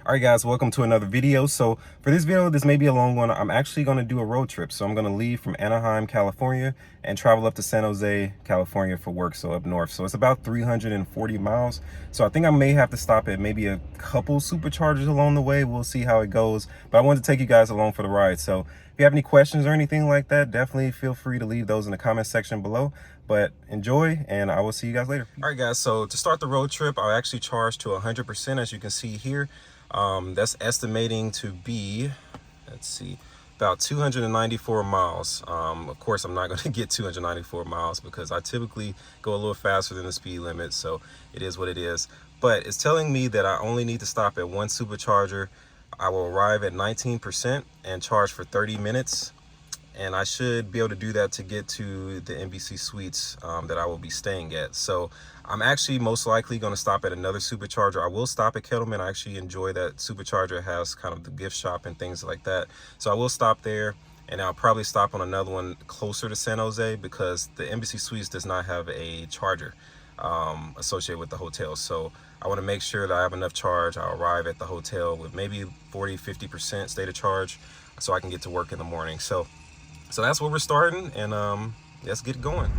All right, guys, welcome to another video. So for this video, this may be a long one. I'm actually going to do a road trip. So I'm going to leave from Anaheim, California, and travel up to San Jose, California for work, so up north. So it's about 340 miles. So I think I may have to stop at maybe a couple superchargers along the way. We'll see how it goes. But I wanted to take you guys along for the ride. So if you have any questions or anything like that, definitely feel free to leave those in the comment section below. But enjoy, and I will see you guys later. All right, guys, so to start the road trip, I'll actually charge to 100%, as you can see here. That's estimating to be, let's see, about 294 miles. Of course, I'm not going to get 294 miles because I typically go a little faster than the speed limit, so it is what it is. But it's telling me that I only need to stop at one supercharger. I will arrive at 19% and charge for 30 minutes. And I should be able to do that to get to the NBC Suites that I will be staying at. So I'm actually most likely going to stop at another supercharger. I will stop at Kettleman. I actually enjoy that supercharger. It has kind of the gift shop and things like that. So I will stop there, and I'll probably stop on another one closer to San Jose because the NBC Suites does not have a charger associated with the hotel. So I want to make sure that I have enough charge. I'll arrive at the hotel with maybe 40–50% state of charge so I can get to work in the morning. So that's where we're starting, and let's get it going.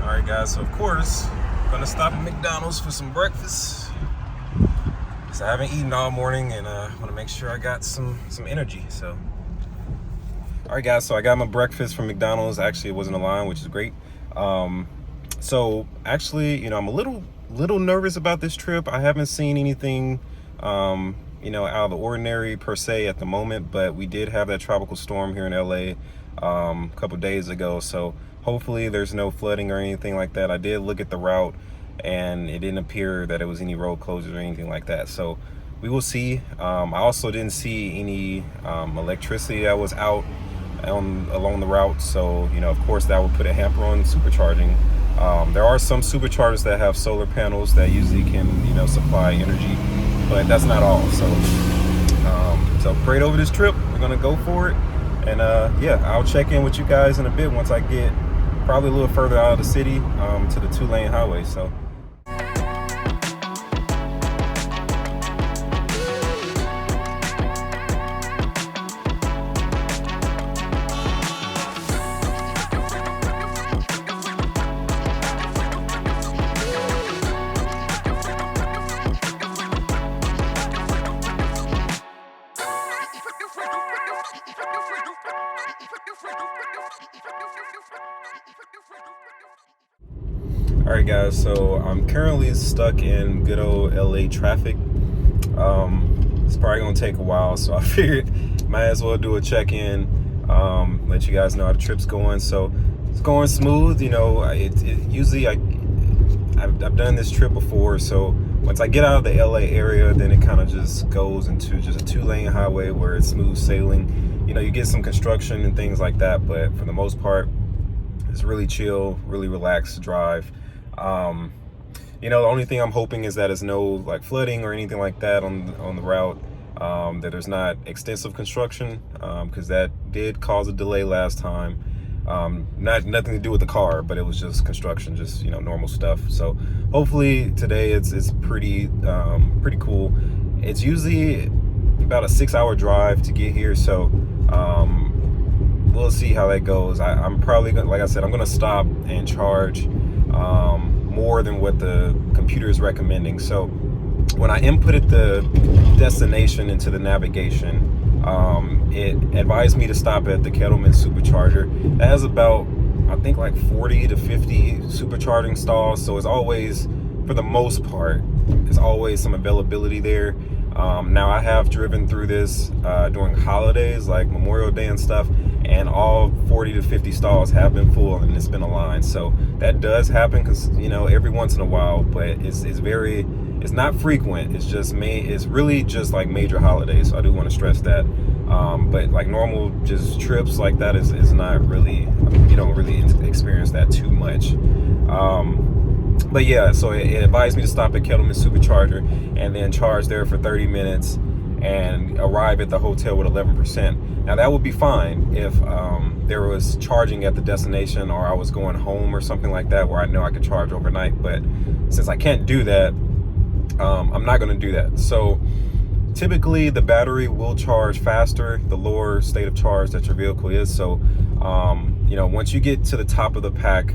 All right, guys, so of course, I'm gonna stop at McDonald's for some breakfast. Because I haven't eaten all morning, and I wanna make sure I got some energy, so. All right, guys, so I got my breakfast from McDonald's. Actually, it wasn't a line, which is great. So actually, I'm a little nervous about this trip. I haven't seen anything, out of the ordinary per se at the moment, but we did have that tropical storm here in LA a couple days ago, so hopefully there's no flooding or anything like that. I did look at the route, and it didn't appear that it was any road closures or anything like that, so we will see. I also didn't see any electricity that was out along the route, so of course that would put a hamper on supercharging. There are some superchargers that have solar panels that usually can supply energy, but that's not all. So prayed over this trip. We're gonna go for it, and yeah, I'll check in with you guys in a bit once I get probably a little further out of the city to the 2-lane highway. So all right, guys, so I'm currently stuck in good old LA traffic. It's probably gonna take a while, so I figured might as well do a check-in, let you guys know how the trip's going. So it's going smooth. Usually I've done this trip before, so once I get out of the LA area, then it kind of just goes into just a 2-lane highway where it's smooth sailing. You get some construction and things like that, but for the most part, it's really chill, really relaxed drive. The only thing I'm hoping is that there's no flooding or anything like that on the route, that there's not extensive construction, because that did cause a delay last time. Nothing to do with the car, but it was just construction, just normal stuff. So hopefully today it's pretty cool. It's usually about a 6-hour drive to get here, so we'll see how that goes. I'm probably gonna, like I said, I'm gonna stop and charge more than what the computer is recommending. So when I inputted the destination into the navigation, it advised me to stop at the Kettleman supercharger. That has about, I think, 40 to 50 supercharging stalls, so it's always, for the most part, there's always some availability there. Now I have driven through this during holidays like Memorial Day and stuff, and all 40 to 50 stalls have been full, and it's been a line. So that does happen because every once in a while, but it's not frequent. It's really just like major holidays, so I do want to stress that. But normal just trips like that is not really, you don't really experience that too much. But yeah, so it advised me to stop at Kettleman supercharger and then charge there for 30 minutes. and arrive at the hotel with 11%. Now that would be fine if there was charging at the destination, or I was going home or something like that where I know I could charge overnight. But since I can't do that, I'm not going to do that. So typically the battery will charge faster the lower state of charge that your vehicle is. So once you get to the top of the pack,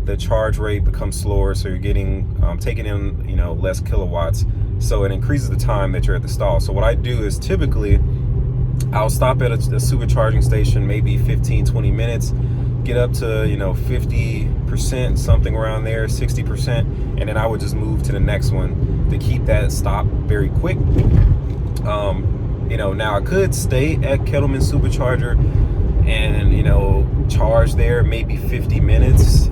the charge rate becomes slower, so you're getting taking in less kilowatts, so it increases the time that you're at the stall. So what I do is typically I'll stop at a supercharging station, maybe 15-20 minutes, get up to 50%, something around there, 60%, and then I would just move to the next one to keep that stop very quick. Now I could stay at Kettleman supercharger and charge there maybe 50 minutes,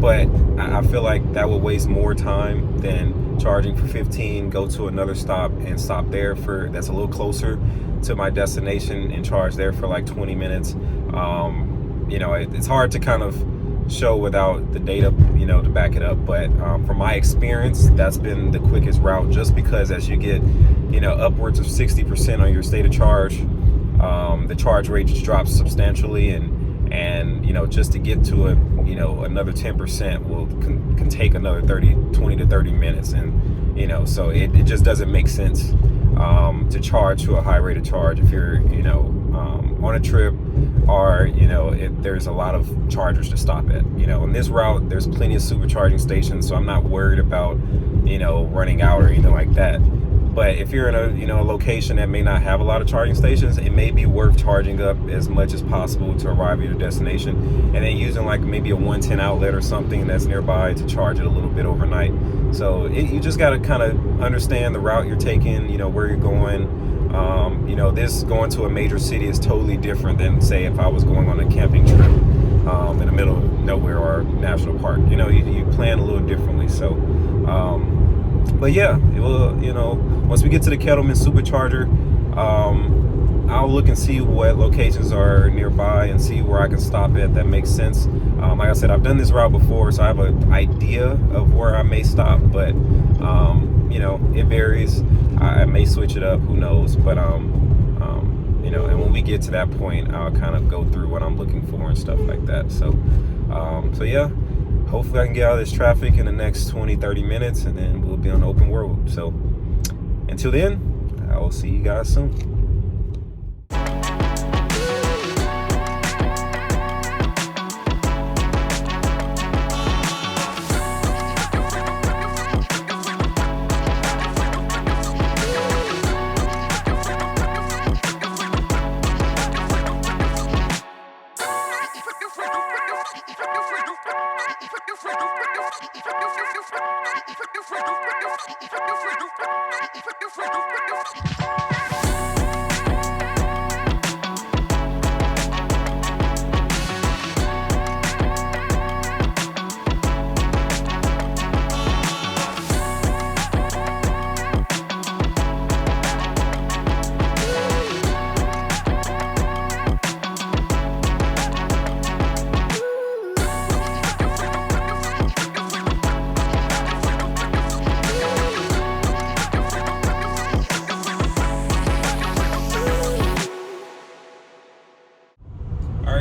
but I feel like that would waste more time than charging for 15, go to another stop and stop there that's a little closer to my destination and charge there for like 20 minutes. It's hard to kind of show without the data to back it up, but from my experience, that's been the quickest route, just because as you get upwards of 60% on your state of charge, the charge rate just drops substantially, and just to get to another 10% can take another 20 to 30 minutes, and so it just doesn't make sense to charge to a high rate of charge if you're on a trip, or if there's a lot of chargers to stop at. On this route there's plenty of supercharging stations, so I'm not worried about running out or anything like that. But if you're in a location that may not have a lot of charging stations, it may be worth charging up as much as possible to arrive at your destination, and then using like maybe a 110 outlet or something that's nearby to charge it a little bit overnight. So you just got to kind of understand the route you're taking, where you're going. This going to a major city is totally different than, say, if I was going on a camping trip in the middle of nowhere or national park. You plan a little differently. So but yeah, it will, once we get to the Kettleman supercharger, I'll look and see what locations are nearby and see where I can stop at that makes sense. Like I said, I've done this route before, so I have an idea of where I may stop, but it varies. I may switch it up, who knows, but and when we get to that point, I'll kind of go through what I'm looking for and stuff like that. So yeah, hopefully I can get out of this traffic in the next 20-30 minutes, and then we'll be on the open road. So until then, I will see you guys soon.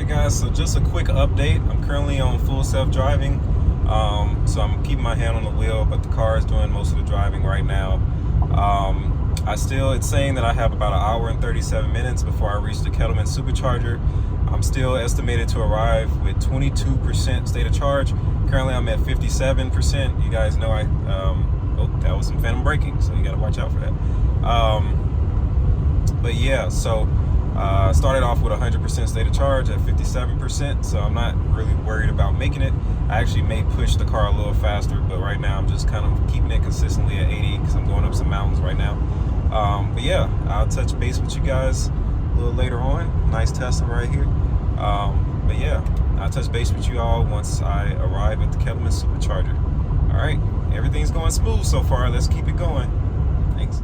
Guys, so just a quick update. I'm currently on full self-driving, so I'm keeping my hand on the wheel, but the car is doing most of the driving right now. It's saying that I have about 1 hour and 37 minutes before I reach the Kettleman supercharger. I'm still estimated to arrive with 22% state of charge. Currently I'm at 57%. You guys know that was some phantom braking, so you got to watch out for that. But yeah, so started off with 100% state of charge at 57%, so I'm not really worried about making it. I actually may push the car a little faster, but right now I'm just kind of keeping it consistently at 80 because I'm going up some mountains right now. But yeah, I'll touch base with you guys a little later on. Nice Tesla right here. But yeah, I'll touch base with you all once I arrive at the Kettleman supercharger. All right, everything's going smooth so far. Let's keep it going. Thanks.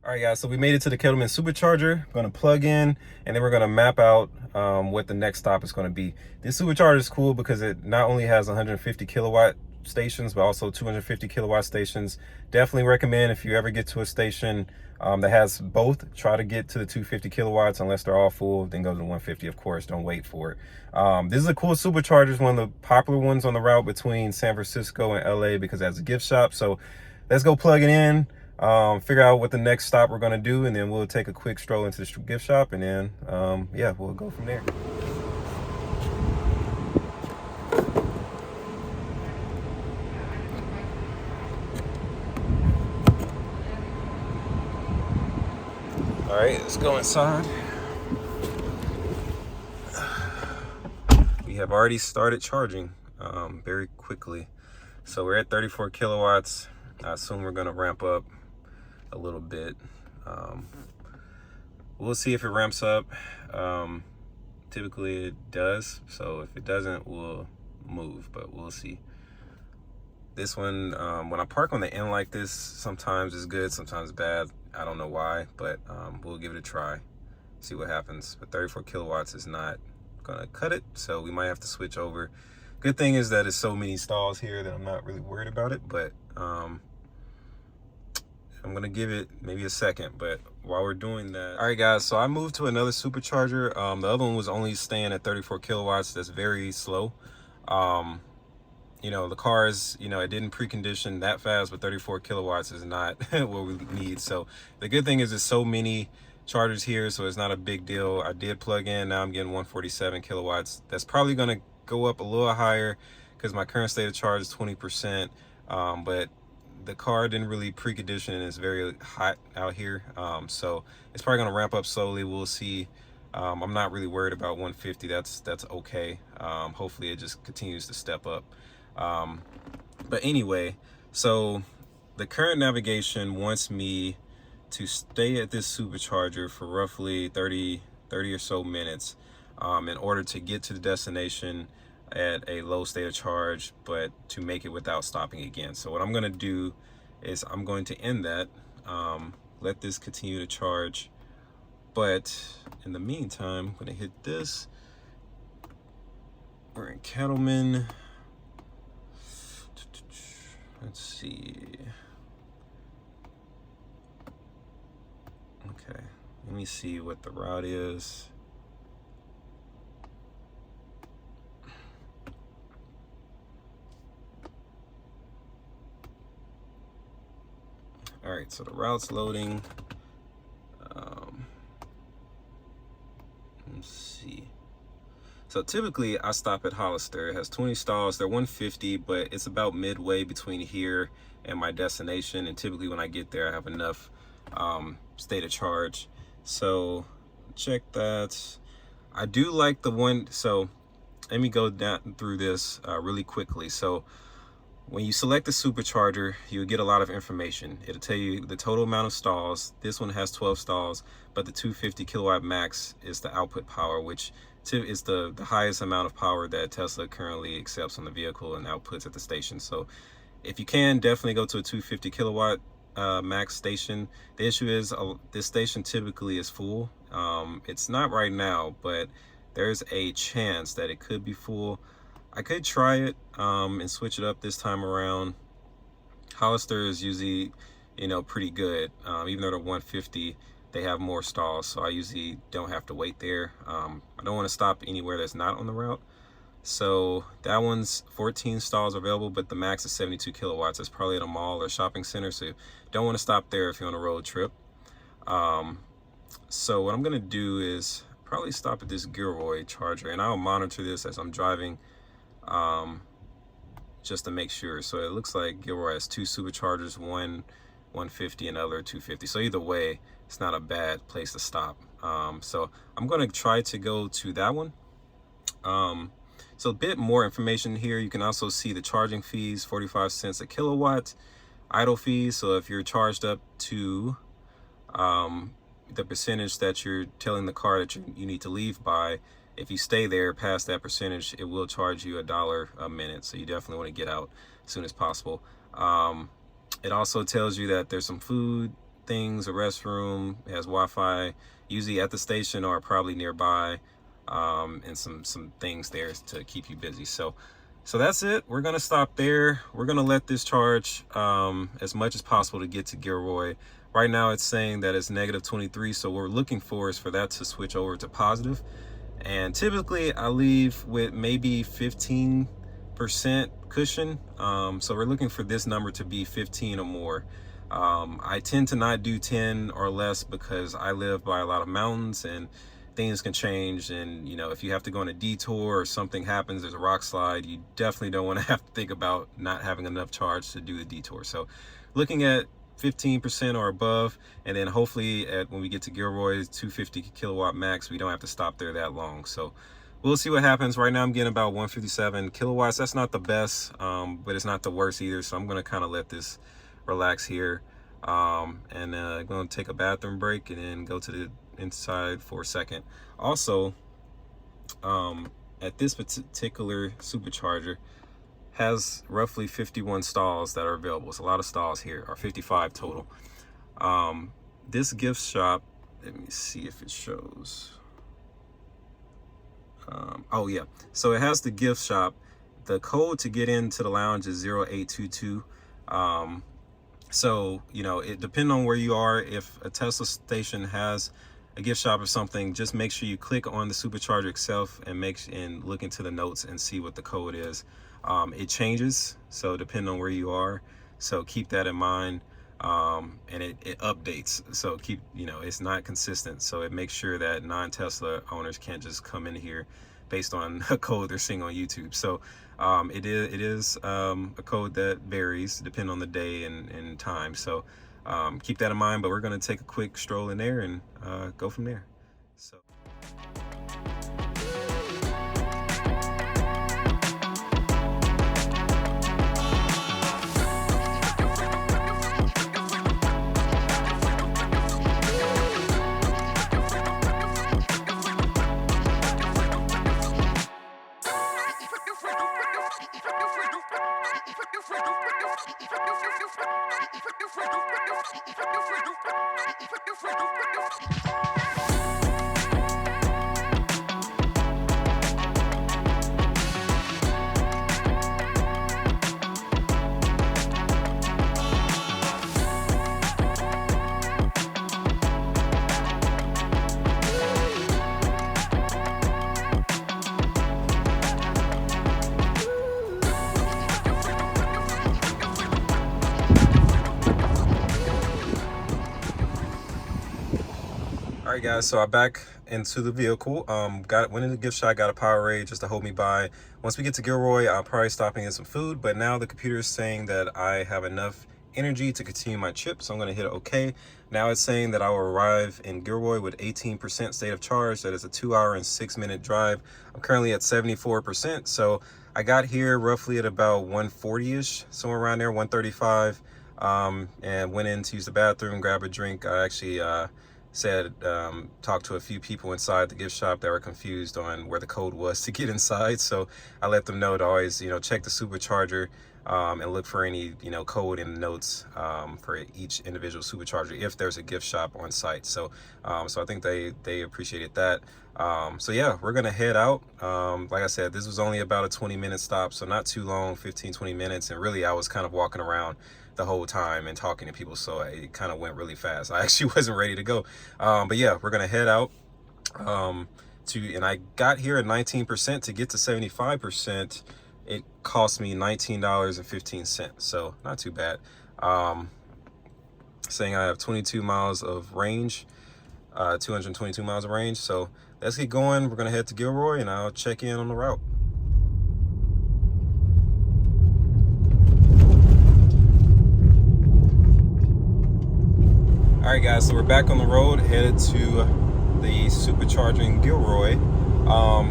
All right, guys, so we made it to the Kettleman supercharger. I'm gonna plug in, and then we're gonna map out what the next stop is gonna be. This supercharger is cool because it not only has 150 kilowatt stations, but also 250 kilowatt stations. Definitely recommend if you ever get to a station that has both, try to get to the 250 kilowatts unless they're all full, then go to the 150, of course, don't wait for it. This is a cool supercharger, it's one of the popular ones on the route between San Francisco and LA because it has a gift shop. So let's go plug it in. Figure out what the next stop we're going to do, and then we'll take a quick stroll into the gift shop, and then yeah, we'll go from there. All right, let's go inside. We have already started charging very quickly, so we're at 34 kilowatts. I assume we're going to ramp up a little bit. We'll see if it ramps up. Typically it does, so if it doesn't, we'll move, but we'll see. This one, when I park on the end like this, sometimes it's good, sometimes bad. I don't know why, but we'll give it a try, see what happens. But 34 kilowatts is not gonna cut it, so we might have to switch over. Good thing is that it's so many stalls here that I'm not really worried about it, but I'm gonna give it maybe a second. But while we're doing that, all right guys, so I moved to another supercharger. The other one was only staying at 34 kilowatts. That's very slow. You know, the cars, you know, it didn't precondition that fast, but 34 kilowatts is not what we need. So the good thing is there's so many chargers here, so it's not a big deal. I did plug in, now I'm getting 147 kilowatts. That's probably gonna go up a little higher because my current state of charge is 20%, but the car didn't really precondition and it's very hot out here, so it's probably gonna ramp up slowly. We'll see. I'm not really worried about 150. That's okay. Hopefully it just continues to step up. But anyway, so the current navigation wants me to stay at this supercharger for roughly 30 or so minutes in order to get to the destination at a low state of charge, but to make it without stopping again. So what I'm going to do is I'm going to end that, let this continue to charge, but in the meantime I'm going to hit this. We're in Kettleman. Let's see. Okay, let me see what the route is. All right, so the route's loading. Let's see. So typically I stop at Hollister. It has 20 stalls. They're 150, but it's about midway between here and my destination. And typically when I get there, I have enough state of charge. So check that. I do like the one. So let me go down through this really quickly. So when you select the supercharger, you'll get a lot of information. It'll tell you the total amount of stalls. This one has 12 stalls, but the 250 kilowatt max is the output power, which is the highest amount of power that Tesla currently accepts on the vehicle and outputs at the station. So if you can, definitely go to a 250 kilowatt max station. The issue is this station typically is full. It's not right now, but there's a chance that it could be full. I could try it and switch it up this time around. Hollister is usually, you know, pretty good. Even though they're 150, they have more stalls, so I usually don't have to wait there. I don't want to stop anywhere that's not on the route. So that one's 14 stalls available, but the max is 72 kilowatts. It's probably at a mall or shopping center, so you don't want to stop there if you're on a road trip. So what I'm gonna do is probably stop at this Gilroy charger, and I'll monitor this as I'm driving, just to make sure. So it looks like Gilroy has 2 superchargers, one 150 and other 250. So either way, it's not a bad place to stop. So I'm gonna try to go to that one. So a bit more information here. You can also see the charging fees, 45 cents a kilowatt, idle fees. So if you're charged up to the percentage that you're telling the car that you need to leave by, if you stay there past that percentage, it will charge you $1 a minute. So you definitely want to get out as soon as possible. It also tells you that there's some food things, a restroom, it has Wi-Fi, usually at the station or probably nearby, and some things there to keep you busy. So that's it. We're gonna stop there. We're gonna let this charge as much as possible to get to Gilroy. Right now it's saying that it's -23, so what we're looking for is for that to switch over to positive. And typically I leave with maybe 15% cushion. So we're looking for this number to be 15 or more. I tend to not do 10 or less because I live by a lot of mountains and things can change. And you know, if you have to go on a detour or something happens, there's a rock slide, you definitely don't want to have to think about not having enough charge to do the detour. So looking at 15% or above, and then hopefully when we get to Gilroy 250 kilowatt max, we don't have to stop there that long. So we'll see what happens. Right now I'm getting about 157 kilowatts. That's not the best, but it's not the worst either. So I'm going to kind of let this relax here, and going to take a bathroom break and then go to the inside for a second. Also, at this particular supercharger has roughly 51 stalls that are available. It's a lot of stalls here, or 55 total. This gift shop, let me see if it shows. Oh yeah, so it has the gift shop. The code to get into the lounge is 0822. So you know, it depends on where you are. If a Tesla station has a gift shop or something, just make sure you click on the supercharger itself and look into the notes and see what the code is. It changes, so depending on where you are, so keep that in mind. And it updates, so it's not consistent, so it makes sure that non-Tesla owners can't just come in here based on a code they're seeing on YouTube. So it is a code that varies depending on the day and time, so keep that in mind. But we're going to take a quick stroll in there and go from there. So all right guys, so I'm back into the vehicle. Went in the gift shop, got a Powerade just to hold me by. Once we get to Gilroy, I'll probably stop and get some food, but now the computer is saying that I have enough energy to continue my trip, so I'm going to hit OK. Now it's saying that I will arrive in Gilroy with 18% state of charge. That is a 2-hour and 6-minute drive. I'm currently at 74%, so I got here roughly at about 140-ish, somewhere around there, 135, and went in to use the bathroom, grab a drink. I actually talked to a few people inside the gift shop that were confused on where the code was to get inside, so I let them know to always check the supercharger and look for any code in the notes for each individual supercharger if there's a gift shop on site. So so I think they appreciated that. So yeah, we're gonna head out. Like I said, this was only about a 20-minute stop, so not too long, 15-20 minutes, and really I was kind of walking around the whole time and talking to people, so it kind of went really fast. I actually wasn't ready to go, but yeah, we're gonna head out and I got here at 19%. To get to 75%, it cost me $19.15. So not too bad. Saying I have 22 miles of range, 222 miles of range. So let's get going. We're gonna head to Gilroy and I'll check in on the route. All right, guys, so we're back on the road, headed to the supercharger in Gilroy.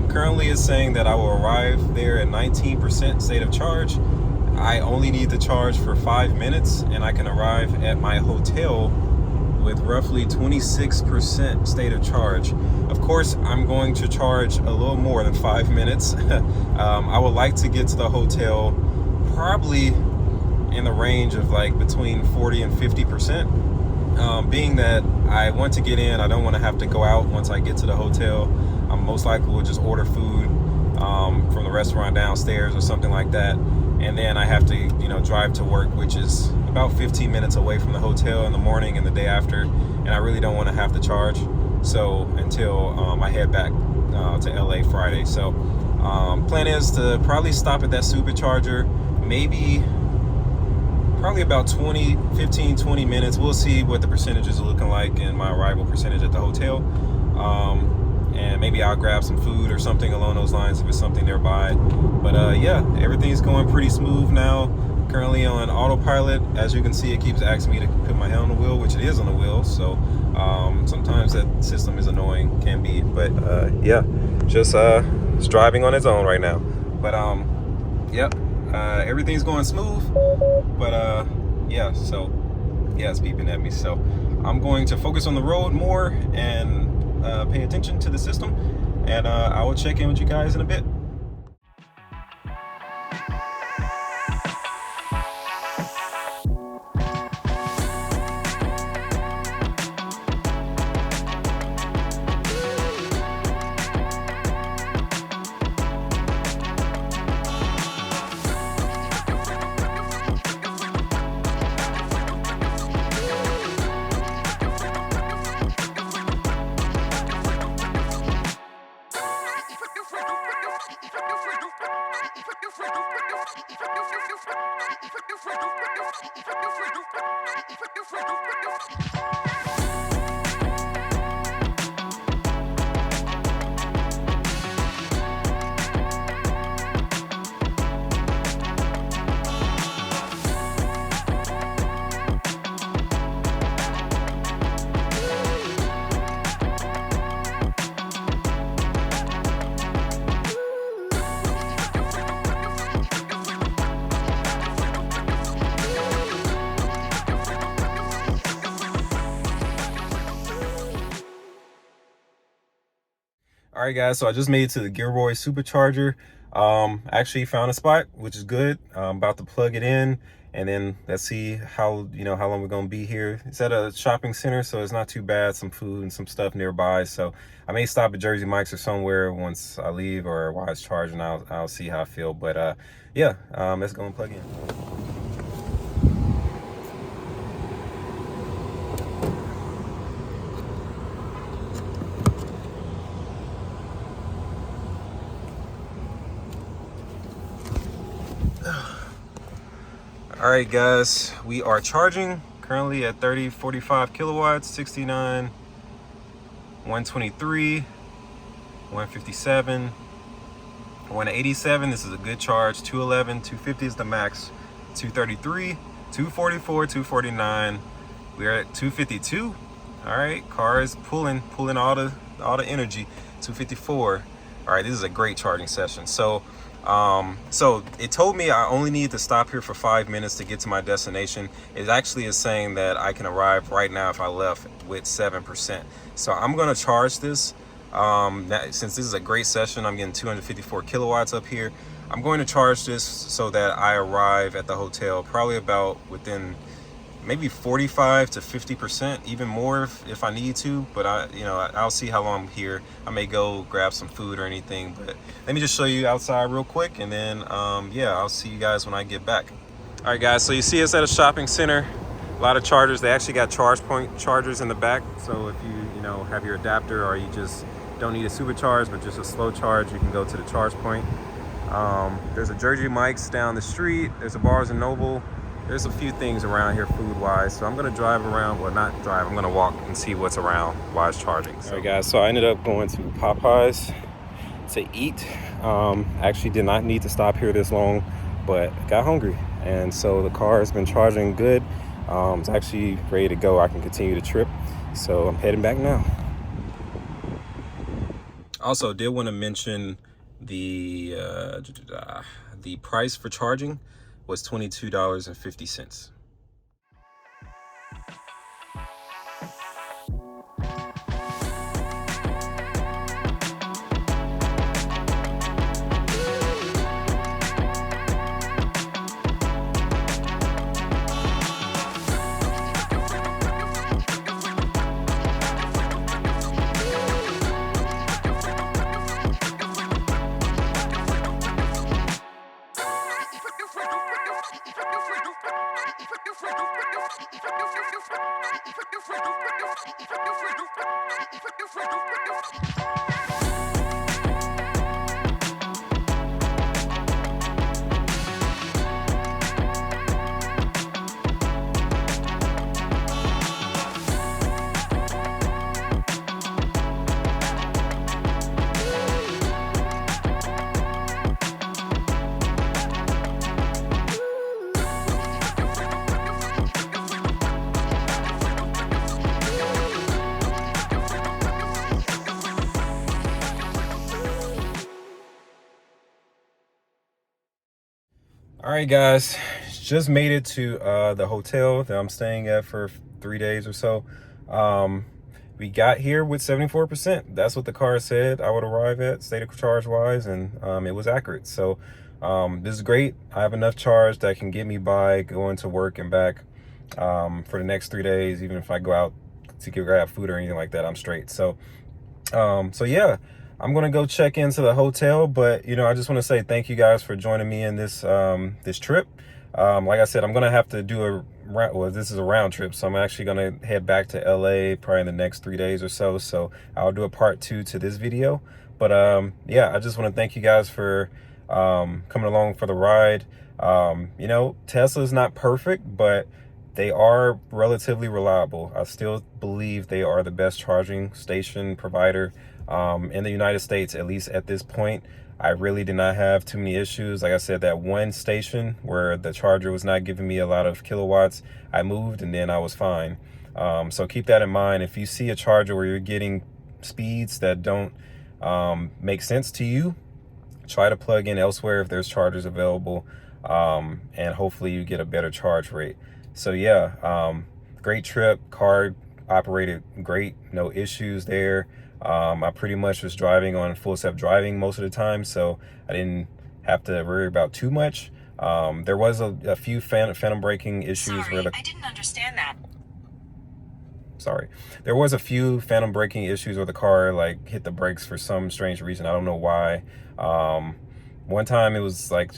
Currently it's saying that I will arrive there at 19% state of charge. I only need to charge for 5 minutes and I can arrive at my hotel with roughly 26% state of charge. Of course, I'm going to charge a little more than 5 minutes. I would like to get to the hotel probably in the range of like between 40 and 50%. Being that I want to get in, I don't want to have to go out once I get to the hotel. I'm most likely will just order food from the restaurant downstairs or something like that. And then I have to, drive to work, which is about 15 minutes away from the hotel in the morning and the day after. And I really don't want to have to charge. So until I head back to LA Friday. So plan is to probably stop at that supercharger, probably about 15-20 minutes. We'll see what the percentages are looking like and my arrival percentage at the hotel. And maybe I'll grab some food or something along those lines if it's something nearby. But yeah, everything's going pretty smooth now. Currently on autopilot. As you can see, it keeps asking me to put my hand on the wheel, which it is on the wheel. So sometimes that system is annoying, can be. But yeah, just it's driving on its own right now. But yep, everything's going smooth. But yeah, so yeah, it's beeping at me. So I'm going to focus on the road more and pay attention to the system, and I will check in with you guys in a bit. All right, guys, so I just made it to the Gilroy supercharger. Actually found a spot, which is good. I'm about to plug it in, and then let's see how long we're gonna be here. It's at a shopping center, so it's not too bad. Some food and some stuff nearby. So I may stop at Jersey Mike's or somewhere once I leave, or while it's charging. I'll see how I feel. But yeah, let's go and plug in. All right, guys, we are charging currently at 45 kilowatts, 69, 123, 157, 187. This is a good charge. 211, 250 is the max. 233, 244, 249. We're at 252. All right, car is pulling all the energy. 254. All right, this is a great charging session. So it told me I only need to stop here for 5 minutes to get to my destination. It actually is saying that I can arrive right now if I left with 7%. So I'm gonna charge this. Since this is a great session, I'm getting 254 kilowatts up here. I'm going to charge this so that I arrive at the hotel probably about within maybe 45 to 50%, even more if I need to. But I'll see how long I'm here. I may go grab some food or anything, but let me just show you outside real quick, and then yeah, I'll see you guys when I get back. All right, guys, so you see us at a shopping center. A lot of chargers. They actually got charge point chargers in the back, so if you have your adapter, or you just don't need a supercharge, but just a slow charge, you can go to the charge point. There's a Jersey Mike's down the street. There's a Barnes and Noble. There's a few things around here food-wise. So I'm gonna drive around, well, not drive, I'm gonna walk and see what's around while it's charging. So. All right, guys, so I ended up going to Popeyes to eat. Actually did not need to stop here this long, but got hungry. And so the car has been charging good. It's actually ready to go. I can continue the trip. So I'm heading back now. Also, did want to mention the price for charging was $22.50. All right, guys, just made it to the hotel that I'm staying at for 3 days or so. We got here with 74%. That's what the car said I would arrive at, state of charge wise, and it was accurate. So this is great. I have enough charge that can get me by going to work and back for the next 3 days. Even if I go out to grab food or anything like that, I'm straight. So yeah, I'm gonna go check into the hotel, but you know, I just want to say thank you guys for joining me in this this trip. Like I said, I'm gonna have to do this is a round trip, so I'm actually gonna head back to LA probably in the next 3 days or so. So I'll do a part 2 to this video. But yeah, I just want to thank you guys for coming along for the ride. You know, Tesla's not perfect, but they are relatively reliable. I still believe they are the best charging station provider in the United States, at least at this point. I really did not have too many issues. Like I said, that one station where the charger was not giving me a lot of kilowatts, I moved and then I was fine. So keep that in mind. If you see a charger where you're getting speeds that don't make sense to you, try to plug in elsewhere if there's chargers available, and hopefully you get a better charge rate. So yeah, great trip. Car operated great, no issues there. I pretty much was driving on full self-driving most of the time, so I didn't have to worry about too much. There was a few phantom braking issues. Sorry, I didn't understand that. Sorry. There was a few phantom braking issues where the car like hit the brakes for some strange reason. I don't know why. One time it was like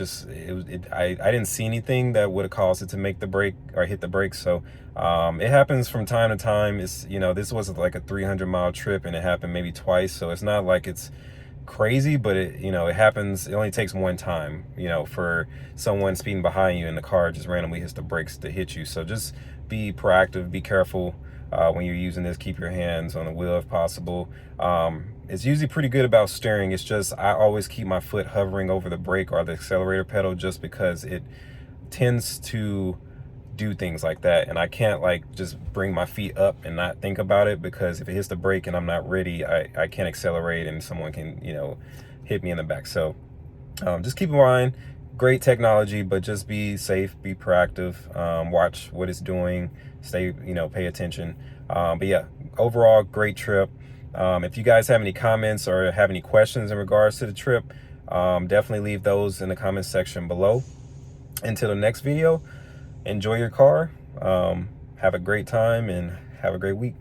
I didn't see anything that would have caused it to make the brake or hit the brakes. So it happens from time to time. It's, you know, this was like a 300-mile trip and it happened maybe twice. So it's not like it's crazy, but it, you know, it happens. It only takes one time, you know, for someone speeding behind you and the car just randomly hits the brakes to hit you. So just be proactive, be careful when you're using this. Keep your hands on the wheel if possible. It's usually pretty good about steering. It's just I always keep my foot hovering over the brake or the accelerator pedal just because it tends to do things like that, and I can't like just bring my feet up and not think about it, because if it hits the brake and I'm not ready, I can't accelerate and someone can, you know, hit me in the back. So just keep in mind, great technology, but just be safe, be proactive, watch what it's doing, stay, you know, pay attention. But yeah, overall great trip. If you guys have any comments or have any questions in regards to the trip, definitely leave those in the comment section below. Until the next video, enjoy your car, have a great time, and have a great week.